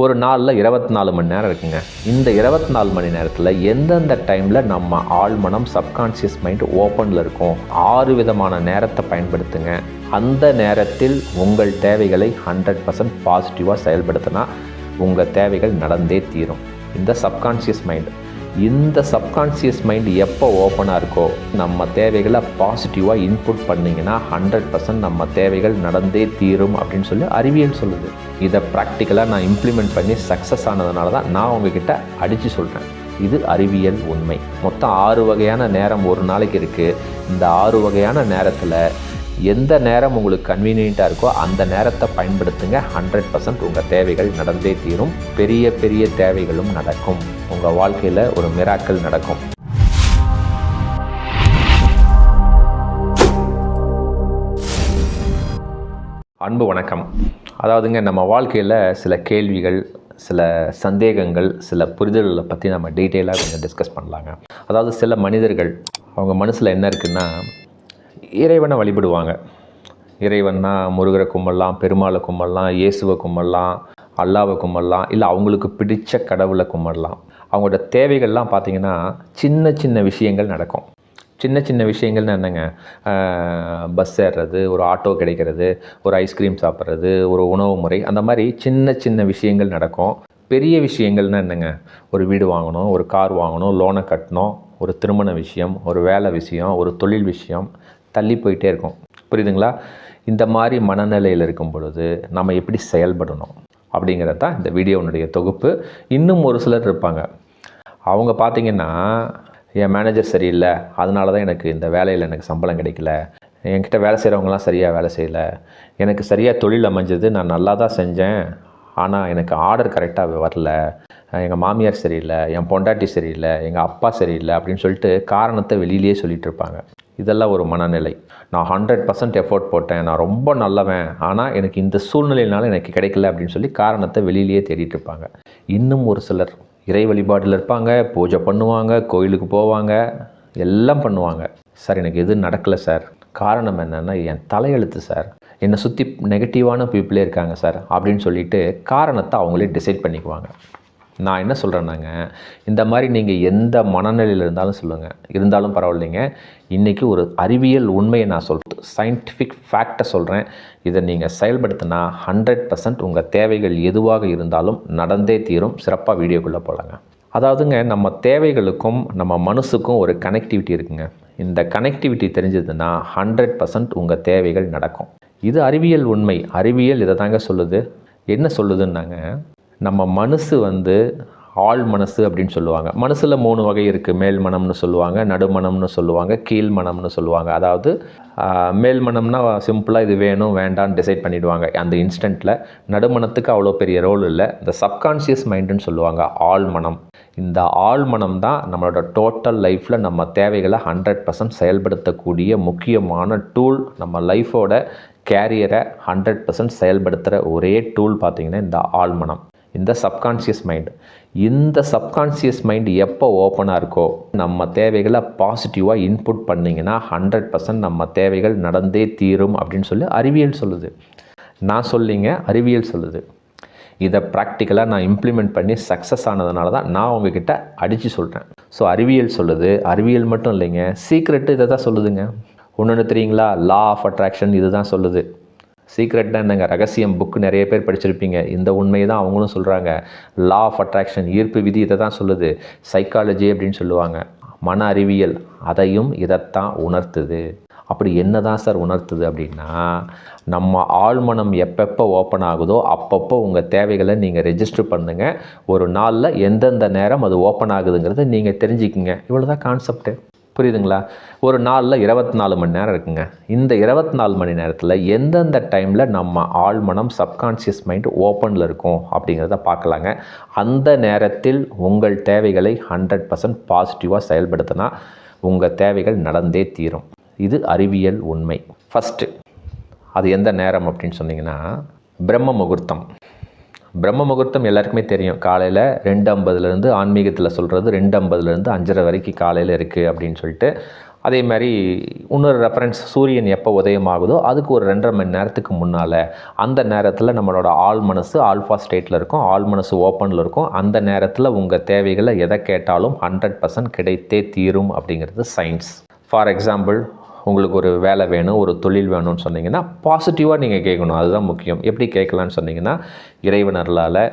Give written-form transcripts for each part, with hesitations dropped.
ஒரு நாளில் 24 மணி நேரம் இருக்குங்க. இந்த 24 மணி நேரத்தில் எந்தெந்த டைமில் நம்ம ஆழ்மனம் சப்கான்ஷியஸ் மைண்ட் ஓப்பனில் இருக்கும் 6 விதமான நேரத்தை பயன்படுத்துங்க. அந்த நேரத்தில் உங்கள் தேவைகளை 100% பாசிட்டிவாக செயல்படுத்தினா உங்கள் தேவைகள் நடந்தே தீரும். இந்த சப்கான்ஷியஸ் மைண்ட் எப்போ ஓப்பனாக இருக்கோ நம்ம தேவைகளை பாசிட்டிவாக இன்புட் பண்ணிங்கன்னா 100% நம்ம தேவைகள் நடந்தே தீரும் அப்படின்னு சொல்லி அறிவியல் சொல்லுது. இதை ப்ராக்டிக்கலாக நான் இம்ப்ளிமெண்ட் பண்ணி சக்ஸஸ் ஆனதுனால தான் நான் உங்ககிட்ட அடித்து சொல்கிறேன். இது அறிவியல் உண்மை. மொத்தம் 6 வகையான நேரம் ஒரு நாளைக்கு இருக்குது. இந்த 6 வகையான நேரத்தில் எந்த நேரம் உங்களுக்கு கன்வீனியண்ட்டாக இருக்கோ அந்த நேரத்தை பயன்படுத்துங்க. 100% உங்கள் தேவைகள் நடந்தே தீரும். பெரிய பெரிய தேவைகளும் நடக்கும். உங்கள் வாழ்க்கையில் ஒரு மிராக்கிள் நடக்கும். அன்பு வணக்கம். அதாவதுங்க, நம்ம வாழ்க்கையில் சில கேள்விகள், சில சந்தேகங்கள், சில புரிதல்களை பற்றி நம்ம டீட்டெயிலாக கொஞ்சம் டிஸ்கஸ் பண்ணலாங்க. அதாவது சில மனிதர்கள் அவங்க மனசில் என்ன இருக்குன்னா, இறைவனை வழிபடுவாங்க. இறைவன்னா முருகரை கும்பிடலாம், பெருமாளை கும்பிடலாம், இயேசுவை கும்பிடலாம், அல்லாவை கும்பிடலாம், இல்லை அவங்களுக்கு பிடிச்ச கடவுளை கும்பிடலாம். அவங்களோட தேவைகள்லாம் பார்த்திங்கன்னா சின்ன சின்ன விஷயங்கள் நடக்கும். சின்ன சின்ன விஷயங்கள்னு என்னங்க, பஸ் ஏறுறது, ஒரு ஆட்டோ கிடைக்கிறது, ஒரு ஐஸ்கிரீம் சாப்பிட்றது, ஒரு உணவு முறை, அந்த மாதிரி சின்ன சின்ன விஷயங்கள் நடக்கும். பெரிய விஷயங்கள்னு என்னங்க, ஒரு வீடு வாங்கணும், ஒரு கார் வாங்கணும், லோனை கட்டணும், ஒரு திருமண விஷயம், ஒரு வேலை விஷயம், ஒரு தொழில் விஷயம், தள்ளி போயிட்டே இருக்கும். புரியுதுங்களா? இந்த மாதிரி மனநிலையில் இருக்கும் பொழுது நம்ம எப்படி செயல்படணும் அப்படிங்கிறது தான் இந்த வீடியோனுடைய தொகுப்பு. இன்னும் ஒரு சிலர் இருப்பாங்க. அவங்க பார்த்திங்கன்னா, என் மேனேஜர் சரியில்லை, அதனால தான் எனக்கு இந்த வேலையில் எனக்கு சம்பளம் கிடைக்கல, என்கிட்ட வேலை செய்கிறவங்களாம் சரியாக வேலை செய்யலை, எனக்கு சரியாக தொழில் அமைஞ்சது, நான் நல்லா தான் செஞ்சேன், ஆனால் எனக்கு ஆர்டர் கரெக்டாக வரல, எங்கள் மாமியார் சரியில்லை, என் பொண்டாட்டி சரியில்லை, எங்கள் அப்பா சரியில்லை அப்படின்னு சொல்லிட்டு காரணத்தை வெளியிலேயே சொல்லிகிட்டு இருப்பாங்க. இதெல்லாம் ஒரு மனநிலை. நான் 100% எஃபோர்ட் போட்டேன், நான் ரொம்ப நல்லவன், ஆனால் எனக்கு இந்த சூழ்நிலையினால எனக்கு கிடைக்கல அப்படின்னு சொல்லி காரணத்தை வெளியிலேயே தேடிட்டு இருப்பாங்க. இன்னும் ஒரு சிலர் இறை வழிபாட்டில் இருப்பாங்க, பூஜை பண்ணுவாங்க, கோயிலுக்கு போவாங்க, எல்லாம் பண்ணுவாங்க. சார் எனக்கு எதுவும் நடக்கலை சார், காரணம் என்னென்னா என் தலையெழுத்து சார், என்னை சுற்றி நெகட்டிவான பீப்புளே இருக்காங்க சார் அப்படின்னு சொல்லிட்டு காரணத்தை அவங்களே டிசைட் பண்ணிக்குவாங்க. நான் என்ன சொல்கிறேன்னாங்க, இந்த மாதிரி நீங்கள் எந்த மனநிலையில் இருந்தாலும் பரவாயில்லைங்க. இன்றைக்கி ஒரு அறிவியல் உண்மையை நான் சொல்கிறேன், சயின்டிஃபிக் ஃபேக்டை சொல்கிறேன். இதை நீங்கள் செயல்படுத்தினா 100% உங்கள் தேவைகள் எதுவாக இருந்தாலும் நடந்தே தீரும். சிறப்பாக வீடியோக்குள்ளே போகலாங்க. அதாவதுங்க, நம்ம தேவைகளுக்கும் நம்ம மனசுக்கும் ஒரு கனெக்டிவிட்டி இருக்குங்க. இந்த கனெக்டிவிட்டி தெரிஞ்சதுன்னா 100% உங்கள் தேவைகள் நடக்கும். இது அறிவியல் உண்மை. அறிவியல் இதை தாங்க சொல்லுது. என்ன சொல்லுதுன்னாங்க, நம்ம மனசு ஆழ் மனசு அப்படின்னு சொல்லுவாங்க. மனசில் 3 வகை இருக்குது. மேல் மனம்னு சொல்லுவாங்க, நடுமனம்னு சொல்லுவாங்க, கீழ் மனம்னு சொல்லுவாங்க. அதாவது மேல் மனம்னா சிம்பிளாக இது வேணும் வேண்டான்னு டிசைட் பண்ணிவிடுவாங்க அந்த இன்ஸ்டண்ட்டில். நடுமனத்துக்கு அவ்வளோ பெரிய ரோல் இல்லை. இந்த சப்கான்ஷியஸ் மைண்டுன்னு சொல்லுவாங்க, ஆழ்மனம். இந்த ஆழ்மனம் தான் நம்மளோட டோட்டல் லைஃப்பில் நம்ம தேவைகளை 100% செயல்படுத்தக்கூடிய முக்கியமான டூல். நம்ம லைஃபோட கேரியரை 100% செயல்படுத்துகிற ஒரே டூல் பார்த்திங்கன்னா இந்த ஆழ்மனம், இந்த சப்கான்ஷியஸ் மைண்டு. இந்த சப்கான்ஷியஸ் மைண்டு எப்போ ஓப்பனாக இருக்கோ நம்ம தேவைகளை பாசிட்டிவாக இன்புட் பண்ணிங்கன்னா 100% நம்ம தேவைகள் நடந்தே தீரும் அப்படின்னு சொல்லி அறிவியல் சொல்லுது. நான் சொல்லிங்க, அறிவியல் சொல்லுது. இதை ப்ராக்டிக்கலாக நான் இம்ப்ளிமெண்ட் பண்ணி சக்ஸஸ் ஆனதுனால தான் நான் உங்ககிட்ட அடித்து சொல்கிறேன். ஸோ அறிவியல் சொல்லுது. அறிவியல் மட்டும் இல்லைங்க, சீக்ரெட்டு இதை தான் சொல்லுதுங்க. ஒன்று தெரியுங்களா, லா ஆஃப் அட்ராக்ஷன் இது தான் சொல்லுது. சீக்ரெட்னா என்னங்க, ரகசியம் புக்கு நிறைய பேர் படிச்சிருப்பீங்க. இந்த உண்மையை தான் அவங்களும் சொல்கிறாங்க. லா ஆஃப் அட்ராக்ஷன், ஈர்ப்பு விதி இதை தான் சொல்லுது. சைக்காலஜி அப்படின்னு சொல்லுவாங்க, மன அறிவியல் அதையும் இதைத்தான் உணர்த்துது. அப்படி என்ன தான் சார் உணர்த்துது அப்படின்னா, நம்ம ஆழ்மனம் எப்பப்போ ஓப்பன் ஆகுதோ அப்பப்போ உங்கள் தேவைகளை நீங்கள் ரெஜிஸ்டர் பண்ணுங்கள். ஒரு நாளில் எந்தெந்த நேரம் அது ஓப்பன் ஆகுதுங்கிறத நீங்கள் தெரிஞ்சுக்கிங்க. இவ்வளோ தான் கான்செப்ட்டு. புரியுதுங்களா? ஒரு நாளில் 24 மணி நேரம் இருக்குங்க. இந்த 24 மணி நேரத்தில் எந்தெந்த டைமில் நம்ம ஆழ்மனம் சப்கான்ஷியஸ் மைண்ட் ஓப்பனில் இருக்கும் அப்படிங்கிறத பார்க்கலாங்க. அந்த நேரத்தில் உங்கள் தேவைகளை 100% பாசிட்டிவாக செயல்படுத்தினா உங்கள் தேவைகள் நடந்தே தீரும். இது அறிவியல் உண்மை. ஃபஸ்ட்டு அது எந்த நேரம் அப்படின்னு சொன்னிங்கன்னா, பிரம்ம முகூர்த்தம். பிரம்ம முகூர்த்தம் எல்லாருக்குமே தெரியும். காலையில் 2:50 ஆன்மீகத்தில் சொல்கிறது 2:50 5:30 வரைக்கும் காலையில் இருக்குது அப்படின்னு சொல்லிட்டு. அதே மாதிரி இன்னொரு ரெஃபரன்ஸ், சூரியன் எப்போ உதயமாகுதோ அதுக்கு ஒரு 2.5 மணி நேரத்துக்கு முன்னால், அந்த நேரத்தில் நம்மளோட ஆள் மனசு ஆல்ஃபா ஸ்டேட்டில் இருக்கும், ஆள் மனசு ஓப்பனில் இருக்கும். அந்த நேரத்தில் உங்கள் தேவைகளை எதை கேட்டாலும் 100% கிடைத்தே தீரும் அப்படிங்கிறது சயின்ஸ். ஃபார் எக்ஸாம்பிள், உங்களுக்கு ஒரு வேலை வேணும், ஒரு தொழில் வேணும்னு சொன்னீங்கன்னா பாசிட்டிவாக நீங்கள் கேட்கணும். அதுதான் முக்கியம். எப்படி கேட்கலான்னு சொன்னீங்கன்னா, இறைவனர்களால்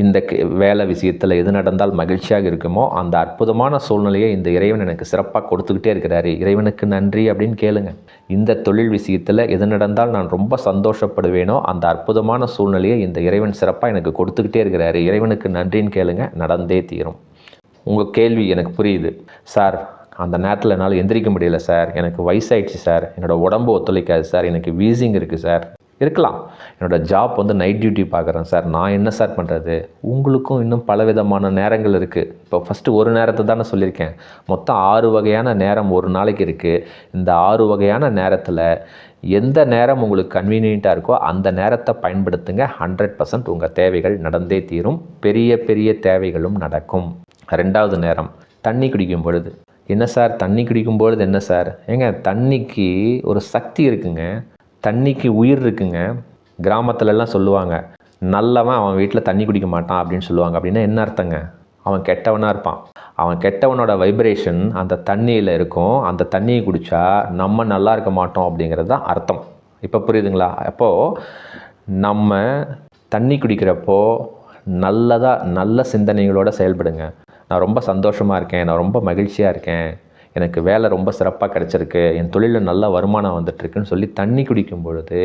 இந்த வேலை விஷயத்தில் எது நடந்தால் மகிழ்ச்சியாக இருக்குமோ அந்த அற்புதமான சூழ்நிலையை இந்த இறைவன் எனக்கு சிறப்பாக கொடுத்துக்கிட்டே இருக்கிறாரு, இறைவனுக்கு நன்றி அப்படின்னு கேளுங்க. இந்த தொழில் விஷயத்தில் எது நடந்தால் நான் ரொம்ப சந்தோஷப்படுவேனோ அந்த அற்புதமான சூழ்நிலையை இந்த இறைவன் சிறப்பாக எனக்கு கொடுத்துக்கிட்டே இருக்கிறாரு, இறைவனுக்கு நன்றின்னு கேளுங்க, நடந்தே தீரும். உங்கள் கேள்வி எனக்கு புரியுது சார், அந்த நேரத்தில் என்னால் எந்திரிக்க முடியல சார், எனக்கு வயசாயிடுச்சு சார், என்னோடய உடம்பு ஒத்துழைக்காது சார், எனக்கு வீசிங் இருக்குது சார். இருக்கலாம். என்னோடய ஜாப் நைட் டியூட்டி பார்க்குறேன் சார், நான் என்ன சார் பண்ணுறது? உங்களுக்கும் இன்னும் பலவிதமான நேரங்கள் இருக்குது. இப்போ ஃபஸ்ட்டு ஒரு நேரத்தை தானே சொல்லியிருக்கேன். மொத்தம் 6 வகையான நேரம் ஒரு நாளைக்கு இருக்குது. இந்த 6 வகையான நேரத்தில் எந்த நேரம் உங்களுக்கு கன்வீனியண்ட்டாக இருக்கோ அந்த நேரத்தை பயன்படுத்துங்க. 100% உங்கள் தேவைகள் நடந்தே தீரும். பெரிய பெரிய தேவைகளும் நடக்கும். 2வது நேரம், தண்ணி குடிக்கும் பொழுது. என்ன சார் தண்ணி குடிக்கும் பொழுது என்ன சார்? ஏங்க, தண்ணிக்கு ஒரு சக்தி இருக்குங்க, தண்ணிக்கு உயிர் இருக்குங்க. கிராமத்துலலாம் சொல்லுவாங்க, நல்லவன் அவன் வீட்டில் தண்ணி குடிக்க மாட்டான் அப்படின்னு சொல்லுவாங்க. அப்படின்னா என்ன அர்த்தங்க? அவன் கெட்டவனாக இருப்பான். அவன் கெட்டவனோட வைப்ரேஷன் அந்த தண்ணியில் இருக்கும். அந்த தண்ணியை குடித்தா நம்ம நல்லா இருக்க மாட்டோம் அப்படிங்கிறது தான் அர்த்தம். இப்போ புரியுதுங்களா? அப்போது நம்ம தண்ணி குடிக்கிறப்போ நல்ல சிந்தனைகளோடு செயல்படுங்க. நான் ரொம்ப சந்தோஷமாக இருக்கேன், நான் ரொம்ப மகிழ்ச்சியாக இருக்கேன், எனக்கு வேலை ரொம்ப சிறப்பாக கிடச்சிருக்கு, என் தொழிலில் நல்ல வருமானம் வந்துட்டுருக்குன்னு சொல்லி தண்ணி குடிக்கும் பொழுது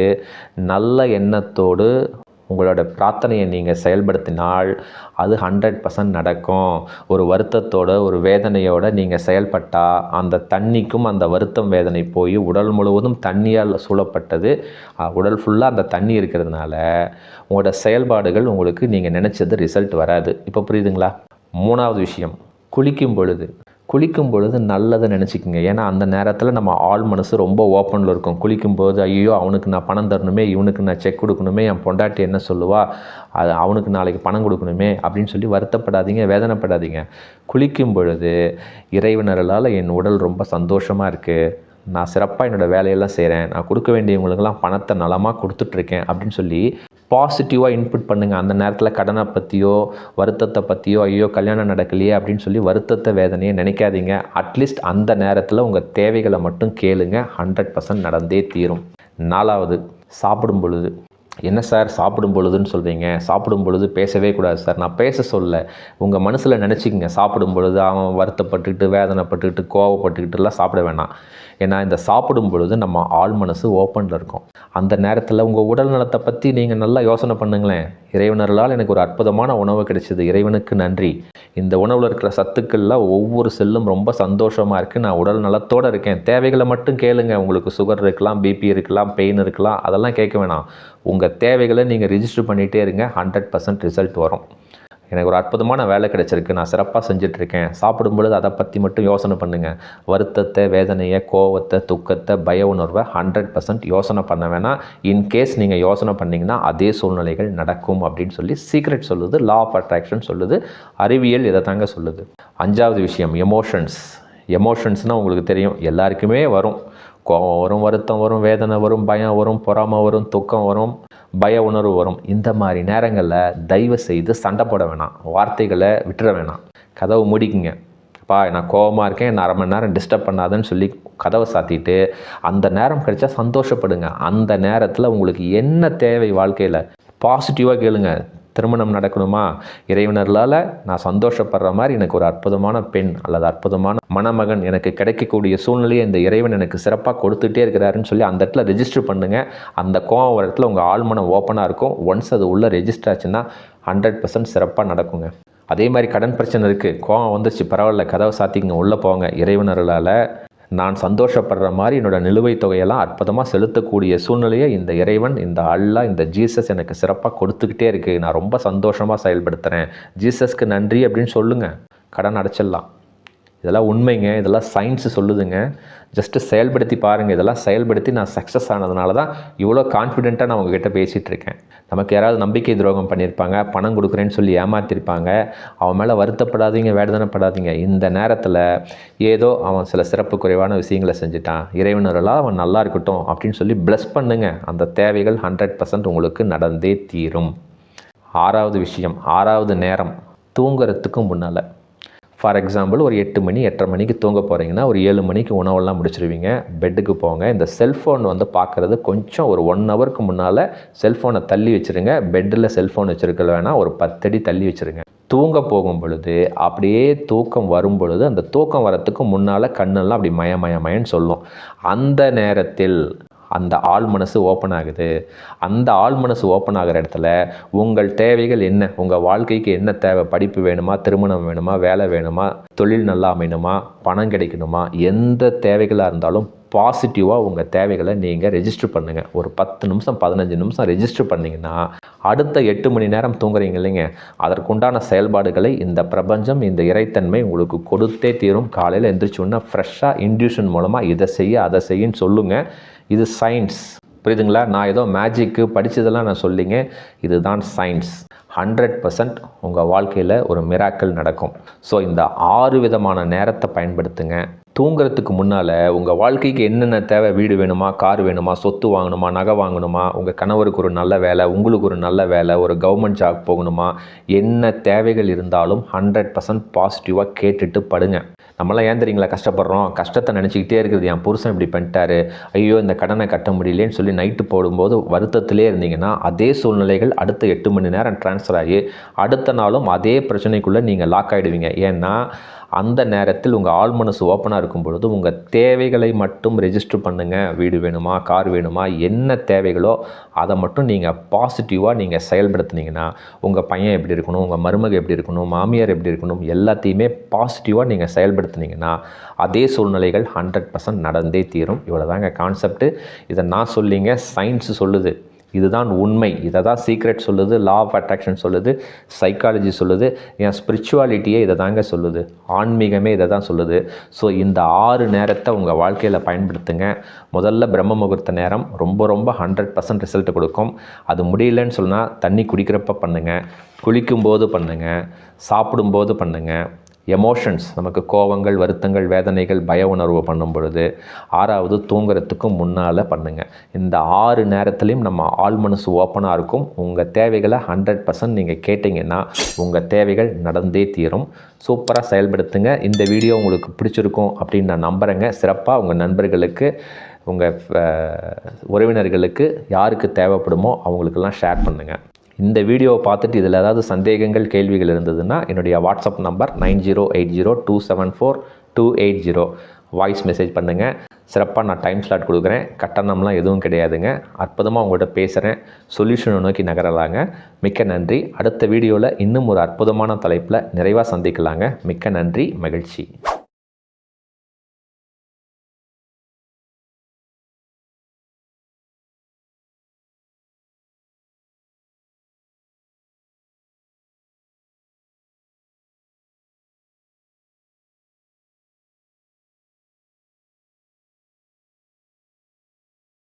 நல்ல எண்ணத்தோடு உங்களோட பிரார்த்தனையை நீங்கள் செயல்படுத்தினால் அது 100% நடக்கும். ஒரு வருத்தத்தோடு ஒரு வேதனையோடு நீங்கள் செயல்பட்டால் அந்த தண்ணிக்கும் அந்த வருத்தம் வேதனை போய் உடல் முழுவதும் தண்ணியால் சூழப்பட்டது, உடல் ஃபுல்லாக அந்த தண்ணி இருக்கிறதுனால உங்களோட செயல்பாடுகள் உங்களுக்கு நீங்கள் நினச்சது ரிசல்ட் வராது. இப்போ புரியுதுங்களா? 3வது விஷயம், குளிக்கும் பொழுது நல்லதை நினச்சிக்கோங்க. ஏன்னா அந்த நேரத்தில் நம்ம ஆள் மனசு ரொம்ப ஓப்பனில் இருக்கும். குளிக்கும்போது ஐயோ அவனுக்கு நான் பணம் தரணுமே, இவனுக்கு நான் செக் கொடுக்கணுமே, என் பொண்டாட்டி என்ன சொல்லுவா, அது அவனுக்கு நாளைக்கு பணம் கொடுக்கணுமே அப்படின்னு சொல்லி வருத்தப்படாதீங்க, வேதனைப்படாதீங்க. குளிக்கும் பொழுது இறைவனர்களால் என் உடல் ரொம்ப சந்தோஷமாக இருக்குது, நான் சிறப்பாக என்னோடய வேலையெல்லாம் செய்கிறேன், நான் கொடுக்க வேண்டியவங்களுக்கெல்லாம் பணத்தை நலமாக கொடுத்துட்ருக்கேன் அப்படின்னு சொல்லி பாசிட்டிவாக இன்புட் பண்ணுங்கள். அந்த நேரத்தில் கடனை பற்றியோ வருத்தத்தை பற்றியோ ஐயோ கல்யாணம் நடக்கலையே அப்படின்னு சொல்லி வருத்தத்தை வேதனையை நினைக்காதீங்க. அட்லீஸ்ட் அந்த நேரத்தில் உங்கள் தேவைகளை மட்டும் கேளுங்க, 100% நடந்தே தீரும். 4வது, சாப்பிடும் பொழுது. என்ன சார் சாப்பிடும் பொழுதுன்னு சொல்கிறீங்க? சாப்பிடும் பொழுது பேசவே கூடாது சார். நான் பேச சொல்ல, உங்கள் மனசில் நினச்சிக்கங்க. சாப்பிடும் பொழுது அவன் வருத்தப்பட்டுக்கிட்டு வேதனைப்பட்டுக்கிட்டு கோவப்பட்டுக்கிட்டுலாம் சாப்பிட வேணாம். ஏன்னா இந்த சாப்பிடும் பொழுது நம்ம ஆள் மனசு ஓப்பனில் இருக்கும். அந்த நேரத்தில் உங்கள் உடல் நலத்தை பற்றி நீங்கள் நல்லா யோசனை பண்ணுங்களேன். இறைவனர்களால் எனக்கு ஒரு அற்புதமான உணவு கிடைச்சிது, இறைவனுக்கு நன்றி. இந்த உணவில் இருக்கிற சத்துக்களில் ஒவ்வொரு செல்லும் ரொம்ப சந்தோஷமாக இருக்குது, நான் உடல் நலத்தோடு இருக்கேன். தேவைகளை மட்டும் கேளுங்க. உங்களுக்கு சுகர் இருக்கலாம், பிபி இருக்கலாம், பெயின் இருக்கலாம், அதெல்லாம் கேட்க வேணாம். உங்கள் தேவைகளை நீங்கள் ரிஜிஸ்டர் பண்ணிகிட்டே இருங்க, 100% ரிசல்ட் வரும். எனக்கு ஒரு அற்புதமான வேலை கிடைச்சிருக்கு, நான் சிறப்பாக செஞ்சிட்ருக்கேன். சாப்பிடும் பொழுது அதை பற்றி மட்டும் யோசனை பண்ணுங்கள். வருத்தத்தை, வேதனையை, கோவத்தை, துக்கத்தை, பய உணர்வை 100% யோசனை பண்ண வேணாம். இன்கேஸ் நீங்கள் யோசனை பண்ணிங்கன்னா அதே சூழ்நிலைகள் நடக்கும் அப்படின்னு சொல்லி சீக்ரெட் சொல்லுது, லா ஆஃப் அட்ராக்ஷன் சொல்லுது, அறிவியல் இதை தாங்க சொல்லுது. 5வது விஷயம், எமோஷன்ஸ்னால் உங்களுக்கு தெரியும், எல்லாருக்குமே வரும். கோபம் வரும், வருத்தம் வரும், வேதனை வரும், பயம் வரும், பொறாமை வரும், துக்கம் வரும், பய உணர்வு வரும். இந்த மாதிரி நேரங்களில் தயவு செய்து சண்டை போட வேணாம், வார்த்தைகளை விட்டுற வேணாம். கதவை மூடிக்குங்க. அப்பா நான் கோபமாக இருக்கேன், நான் 1/2 மணி நேரம் டிஸ்டர்ப் பண்ணாதன்னு சொல்லி கதவை சாத்திட்டு அந்த நேரம் கிடைச்சா சந்தோஷப்படுங்க. அந்த நேரத்தில் உங்களுக்கு என்ன தேவை வாழ்க்கையில் பாசிட்டிவாக கேளுங்க. திருமணம் நடக்கணுமா, இறைவனர்களால் நான் சந்தோஷப்படுற மாதிரி எனக்கு ஒரு அற்புதமான பெண் அல்லது அற்புதமான மணமகன் எனக்கு கிடைக்கக்கூடிய சூழ்நிலையை இந்த இறைவன் எனக்கு சிறப்பாக கொடுத்துட்டே இருக்கிறாருன்னு சொல்லி அந்த இடத்துல ரெஜிஸ்டர் பண்ணுங்கள். அந்த கோவம் வர இடத்துல உங்கள் ஆழ்மனம் ஓப்பனாக இருக்கும். ஒன்ஸ் அது உள்ளே ரெஜிஸ்டர் ஆச்சுன்னா 100% சிறப்பாக நடக்குங்க. அதே மாதிரி கடன் பிரச்சனை இருக்குது, கோவம் வந்துச்சு, பரவாயில்ல, கதவை சாத்திங்க, உள்ளே போங்க. இறைவனர்களால் நான் சந்தோஷப்படுற மாதிரி என்னோடய நிலுவைத் தொகையெல்லாம் அற்புதமாக செலுத்தக்கூடிய சூழ்நிலையை இந்த இறைவன், இந்த அல்லாஹ், இந்த ஜீசஸ் எனக்கு சிறப்பாக கொடுத்துக்கிட்டே இருக்குது. நான் ரொம்ப சந்தோஷமாக செயல்படுத்துகிறேன், ஜீசஸ்க்கு நன்றி அப்படின்னு சொல்லுங்கள். கடன் அடைச்சிடலாம். இதெல்லாம் உண்மைங்க, இதெல்லாம் சயின்ஸு சொல்லுதுங்க. ஜஸ்ட்டு செயல்படுத்தி பாருங்கள். இதெல்லாம் செயல்படுத்தி நான் சக்ஸஸ் ஆனதுனால தான் இவ்வளோ கான்ஃபிடென்ட்டாக நான் உங்ககிட்ட பேசிகிட்ருக்கேன். நமக்கு யாராவது நம்பிக்கை துரோகம் பண்ணியிருப்பாங்க, பணம் கொடுக்குறேன்னு சொல்லி ஏமாற்றிருப்பாங்க. அவன் மேலே வருத்தப்படாதீங்க, வேதனைப்படாதீங்க. இந்த நேரத்தில் ஏதோ அவன் சில சிறப்பு குறைவான விஷயங்களை செஞ்சுட்டான், இறைவனரெல்லாம் அவன் நல்லா இருக்கட்டும் அப்படின்னு சொல்லி ப்ளஸ் பண்ணுங்க. அந்த தேவைகள் 100% உங்களுக்கு நடந்தே தீரும். 6வது விஷயம், 6வது நேரம், தூங்குறதுக்கு முன்னால். ஃபார் எக்ஸாம்பிள் ஒரு 8 மணி 8:30 மணிக்கு தூங்க போகிறீங்கன்னா ஒரு 7 மணிக்கு உணவெல்லாம் முடிச்சிருவீங்க, பெட்டுக்கு போங்க. இந்த செல்ஃபோன் பார்க்குறது கொஞ்சம் ஒரு 1 ஹவருக்கு முன்னால் செல்ஃபோனை தள்ளி வச்சுருங்க. பெட்டில் செல்ஃபோன் வச்சுருக்க வேணால் ஒரு 10 அடி தள்ளி வச்சுருங்க. தூங்க போகும் பொழுது அப்படியே தூக்கம் வரும் பொழுது அந்த தூக்கம் வரத்துக்கு முன்னால் கண்ணெல்லாம் அப்படி மயன்னு சொல்லும். அந்த நேரத்தில் அந்த ஆள் மனசு ஓப்பன் ஆகுது. அந்த ஆள் மனசு ஓப்பன் ஆகிற இடத்துல உங்கள் தேவைகள் என்ன, உங்கள் வாழ்க்கைக்கு என்ன தேவை, படிப்பு வேணுமா, திருமணம் வேணுமா, வேலை வேணுமா, தொழில் நல்லா அமையணுமா, பணம் கிடைக்கணுமா, எந்த தேவைகளாக இருந்தாலும் பாசிட்டிவாக உங்கள் தேவைகளை நீங்கள் ரெஜிஸ்டர் பண்ணுங்கள். ஒரு 10 நிமிஷம் 15 நிமிஷம் ரெஜிஸ்டர் பண்ணிங்கன்னா அடுத்த 8 மணி நேரம் தூங்குறீங்க இல்லைங்க, அதற்குண்டான செயல்பாடுகளை இந்த பிரபஞ்சம், இந்த இறைத்தன்மை உங்களுக்கு கொடுத்தே தீரும். காலையில் எந்திரிச்சோன்னா ஃப்ரெஷ்ஷாக இன்ட்யூஷன் மூலமாக இதை செய்ய அதை செய்யின்னு சொல்லுங்கள். இது சயின்ஸ், புரியுதுங்களா? நான் ஏதோ மேஜிக்கு படித்ததெல்லாம் நான் சொல்லிங்க, இதுதான் சயின்ஸ். 100% உங்கள் வாழ்க்கையில் ஒரு மிராக்கிள் நடக்கும். ஸோ இந்த 6 விதமான நேரத்தை பயன்படுத்துங்க. தூங்குறதுக்கு முன்னால் உங்கள் வாழ்க்கைக்கு என்னென்ன தேவை, வீடு வேணுமா, கார் வேணுமா, சொத்து வாங்கணுமா, நகை வாங்கணுமா, உங்கள் கணவருக்கு ஒரு நல்ல வேலை, உங்களுக்கு ஒரு நல்ல வேலை, ஒரு கவர்மெண்ட் ஜாப் போகணுமா, என்ன தேவைகள் இருந்தாலும் 100% பாசிட்டிவாக கேட்டுட்டு படுங்க. நம்மளாம் ஏன் தெரியுங்களா கஷ்டப்படுறோம், கஷ்டத்தை நினச்சிக்கிட்டே இருக்குது. என் புருஷன் இப்படி பண்ணிட்டாரு, ஐயோ இந்த கடனை கட்ட முடியலேன்னு சொல்லி நைட்டு போடும்போது வருத்தத்திலே இருந்தீங்கன்னா அதே சூழ்நிலைகள் அடுத்த 8 மணி நேரம் ட்ரான்ஸ்ஃபர் ஆகி அடுத்த நாளும் அதே பிரச்சனைக்குள்ளே நீங்கள் லாக் ஆகிடுவீங்க. ஏன்னா அந்த நேரத்தில் உங்கள் ஆள் மனசு ஓப்பனாக இருக்கும் பொழுது உங்கள் தேவைகளை மட்டும் ரெஜிஸ்டர் பண்ணுங்கள். வீடு வேணுமா, கார் வேணுமா, என்ன தேவைகளோ அதை மட்டும் நீங்கள் பாசிட்டிவாக நீங்கள் செயல்படுத்துனீங்கன்னா உங்கள் பையன் எப்படி இருக்கணும், உங்கள் மருமக எப்படி இருக்கணும், மாமியார் எப்படி இருக்கணும், எல்லாத்தையுமே பாசிட்டிவாக நீங்கள் செயல்படுத்துனீங்கன்னா அதே சூழ்நிலைகள் 100% நடந்தே தீரும். இவ்வளோதாங்க கான்செப்ட்டு. இதை நான் சொல்லிங்க, சயின்ஸு சொல்லுது, இதுதான் உண்மை. இதை தான் சீக்ரெட் சொல்லுது, லா ஆஃப் அட்ராக்ஷன் சொல்லுது, சைக்காலஜி சொல்லுது, என் ஸ்பிரிச்சுவாலிட்டியே இதை தாங்க சொல்லுது, ஆன்மீகமே இதை தான் சொல்லுது. ஸோ இந்த 6 நேரத்தை உங்கள் வாழ்க்கையில் பயன்படுத்துங்க. முதல்ல பிரம்ம முகூர்த்த நேரம் ரொம்ப 100% ரிசல்ட் கொடுக்கும். அது முடியலன்னு சொன்னால் தண்ணி குடிக்கிறப்ப பண்ணுங்கள், குளிக்கும்போது பண்ணுங்கள், சாப்பிடும்போது பண்ணுங்கள். எமோஷன்ஸ், நமக்கு கோபங்கள், வருத்தங்கள், வேதனைகள், பய உணர்வு பண்ணும் பொழுது, 6வது தூங்குறதுக்கு முன்னால் பண்ணுங்கள். இந்த 6 நேரத்துலையும் நம்ம ஆள் மனசு ஓப்பனாக இருக்கும். உங்கள் தேவைகளை 100% நீங்கள் கேட்டிங்கன்னா உங்கள் தேவைகள் நடந்தே தீரும். சூப்பராக செயல்படுத்துங்க. இந்த வீடியோ உங்களுக்கு பிடிச்சிருக்கும் அப்படின்னு நான் நம்புகிறேங்க. சிறப்பாக உங்கள் நண்பர்களுக்கு, உங்கள் உறவினர்களுக்கு யாருக்கு தேவைப்படுமோ அவங்களுக்கெல்லாம் ஷேர் பண்ணுங்கள். இந்த வீடியோவை பார்த்துட்டு இதில் ஏதாவது சந்தேகங்கள், கேள்விகள் இருந்ததுன்னா என்னுடைய வாட்ஸ்அப் நம்பர் 9080274280 வாய்ஸ் மெசேஜ் பண்ணுங்கள். சிறப்பாக நான் டைம் ஸ்லாட் கொடுக்குறேன். கட்டணம்லாம் எதுவும் கிடையாதுங்க. அற்புதமாக உங்கள்கிட்ட பேசுகிறேன். சொல்யூஷனை நோக்கி நகரலாங்க. மிக்க நன்றி. அடுத்த வீடியோவில் இன்னும் ஒரு அற்புதமான தலைப்பில் நிறைவாக சந்திக்கலாங்க. மிக்க நன்றி, மகிழ்ச்சி.